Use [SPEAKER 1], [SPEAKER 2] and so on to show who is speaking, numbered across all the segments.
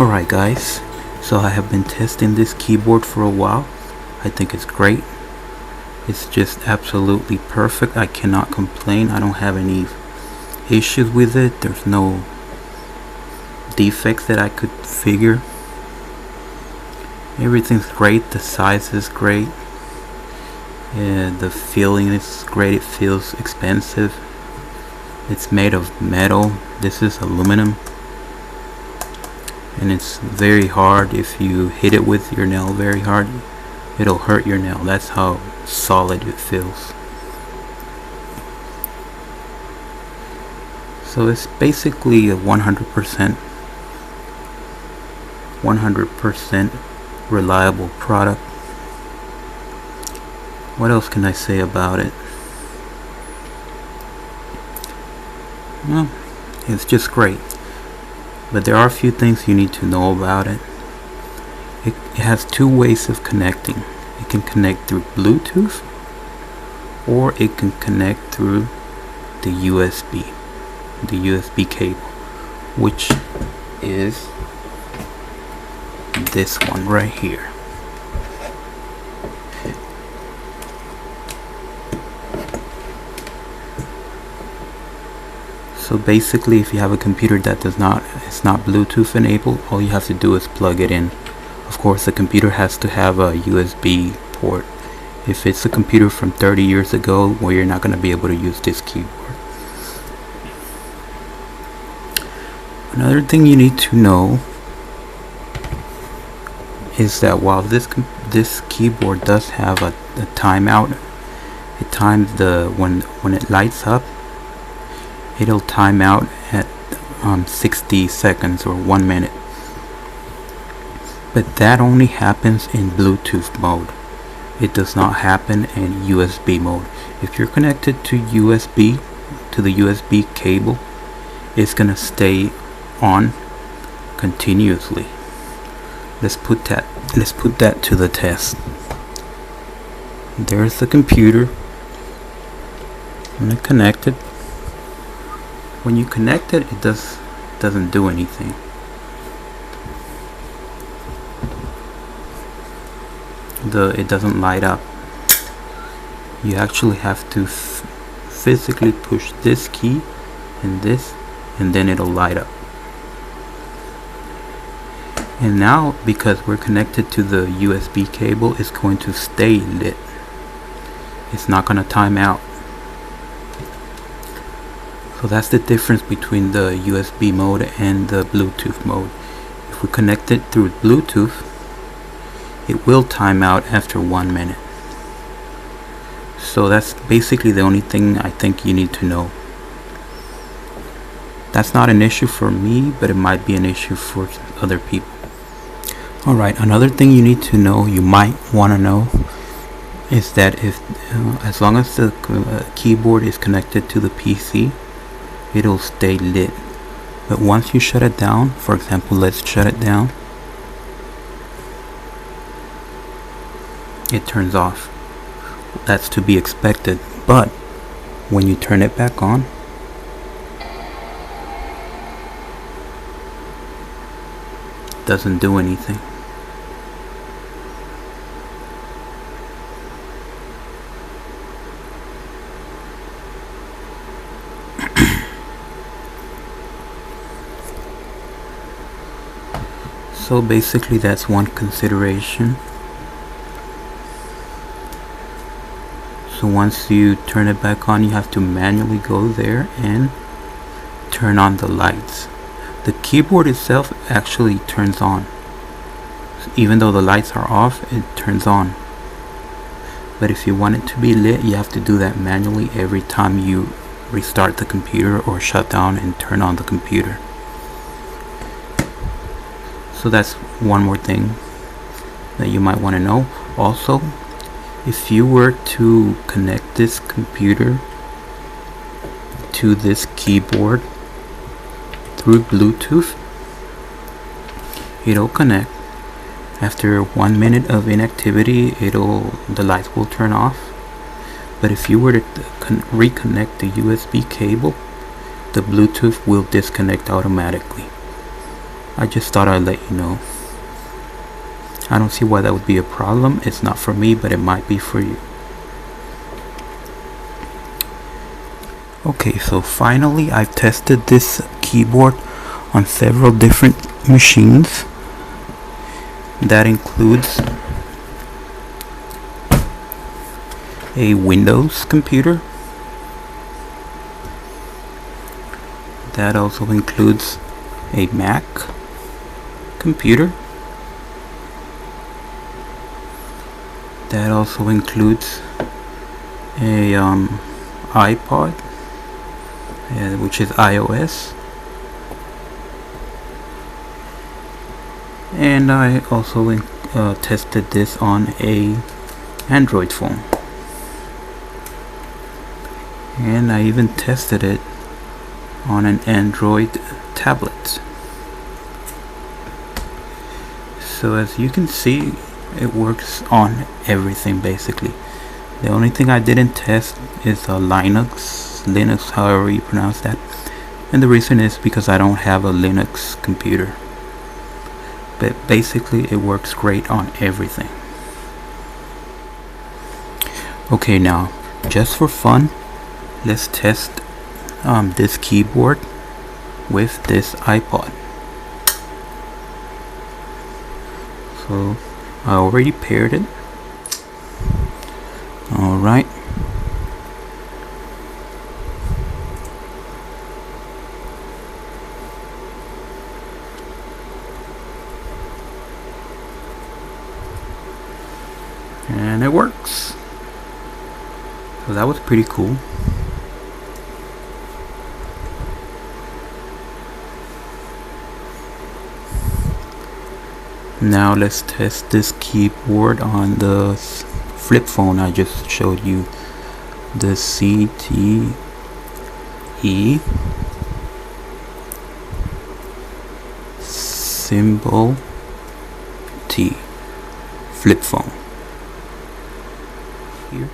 [SPEAKER 1] Alright guys, so I have been testing this keyboard for a while. I think it's great. It's just absolutely perfect. I cannot complain. I don't have any issues with it. There's no defects that I could figure. Everything's great. The size is great. The feeling is great. It feels expensive. It's made of metal. This is aluminum. And it's very hard. If you hit it with your nail very hard, it'll hurt your nail. That's how solid it feels. So it's basically a 100% reliable product. What else can I say about it? Well, it's just great. But there are a few things you need to know about it. It has two ways of connecting. It can connect through Bluetooth, or it can connect through the USB cable, which is this one right here. So basically, if you have a computer that is not Bluetooth enabled, all you have to do is plug it in. Of course, the computer has to have a USB port. If it's a computer from 30 years ago, well, you're not going to be able to use this keyboard. Another thing you need to know is that while this keyboard does have a timeout, it times when it lights up, it'll time out at 60 seconds or 1 minute. But that only happens in Bluetooth mode. It does not happen in USB mode. If you're connected to the USB cable, it's gonna stay on continuously. Let's put that to the test. There's the computer. I'm gonna connect it. When you connect it, it doesn't do anything. It doesn't light up. You actually have to physically push this key and this, and then it'll light up. And now, because we're connected to the USB cable, it's going to stay lit. It's not going to time out. So that's the difference between the USB mode and the Bluetooth mode. If we connect it through Bluetooth, it will time out after 1 minute. So that's basically the only thing I think you need to know. That's not an issue for me, but it might be an issue for other people. Alright, another thing you need to know, you might want to know, is that as long as the keyboard is connected to the PC, it'll stay lit. But once you shut it down, for example, let's shut it down, it turns off. That's to be expected. But when you turn it back on, it doesn't do anything. So basically that's one consideration. So once you turn it back on, you have to manually go there and turn on the lights. The keyboard itself actually turns on. Even though the lights are off, it turns on. But if you want it to be lit, you have to do that manually every time you restart the computer or shut down and turn on the computer. So that's one more thing that you might want to know. Also, if you were to connect this computer to this keyboard through Bluetooth, it'll connect. After 1 minute of inactivity, the lights will turn off. But if you were to reconnect the USB cable, the Bluetooth will disconnect automatically. I just thought I'd let you know. I don't see why that would be a problem. It's not for me, but it might be for you. Okay, so finally I've tested this keyboard on several different machines. That includes a Windows computer. That also includes a Mac computer. That also includes a iPod, which is iOS. And I also tested this on a Android phone. And I even tested it on an Android tablet. So as you can see, it works on everything basically. The only thing I didn't test is Linux, however you pronounce that. And the reason is because I don't have a Linux computer. But basically it works great on everything. Okay, now just for fun, let's test this keyboard with this iPod. So I already paired it. Alright. And it works. So that was pretty cool. Now let's test this keyboard on the flip phone I just showed you, the CTE symbol T flip phone. Here,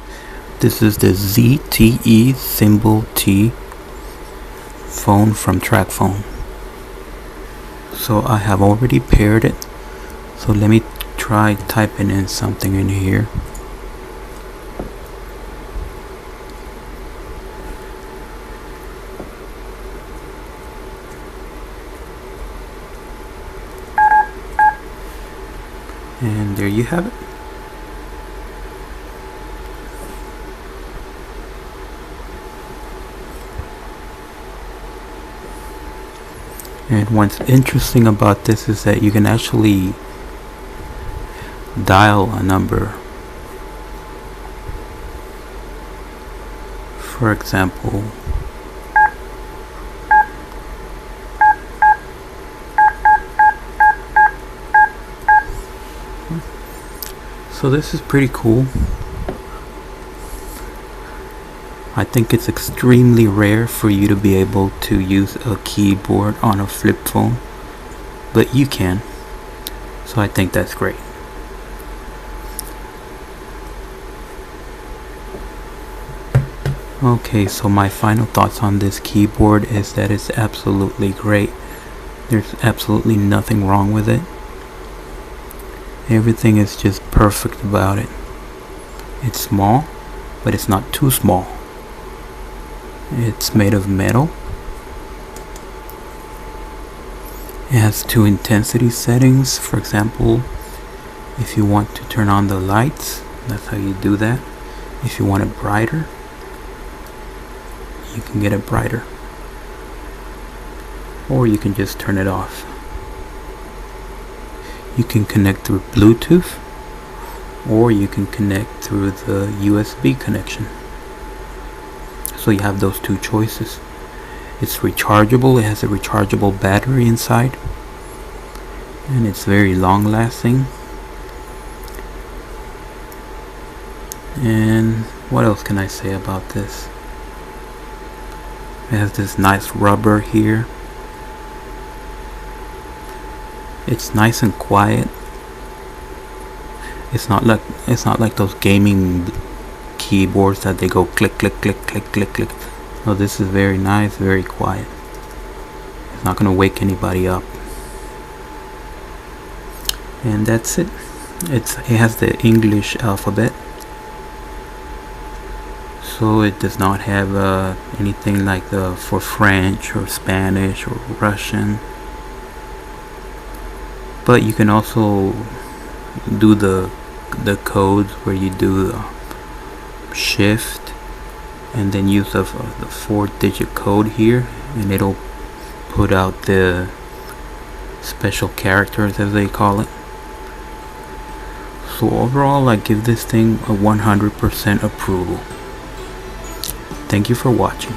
[SPEAKER 1] this is the ZTE symbol T phone from TrackPhone. So I have already paired it. So let me try typing in something in here. And there you have it. And what's interesting about this is that you can actually dial a number. For example, so this is pretty cool. I think it's extremely rare for you to be able to use a keyboard on a flip phone, but you can. So I think that's great. Okay, so my final thoughts on this keyboard is that it's absolutely great. There's absolutely nothing wrong with it. Everything is just perfect about it. It's small, but it's not too small. It's made of metal. It has 2 intensity settings. For example, if you want to turn on the lights, that's how you do that. If you want it brighter, you can get it brighter, or you can just turn it off. You can connect through Bluetooth, or you can connect through the USB connection. So you have those 2 choices. It's rechargeable. It has a rechargeable battery inside, and it's very long lasting. And what else can I say about this? It has this nice rubber here. It's nice and quiet. It's not like those gaming keyboards that they go click click click click click click. No, this is very nice, very quiet. It's not gonna wake anybody up. and that's it. It has the English alphabet, so it does not have anything like for French or Spanish or Russian. But you can also do the codes where you do shift and then use the 4-digit code here, and it'll put out the special characters, as they call it. So overall, I give this thing a 100% approval. Thank you for watching.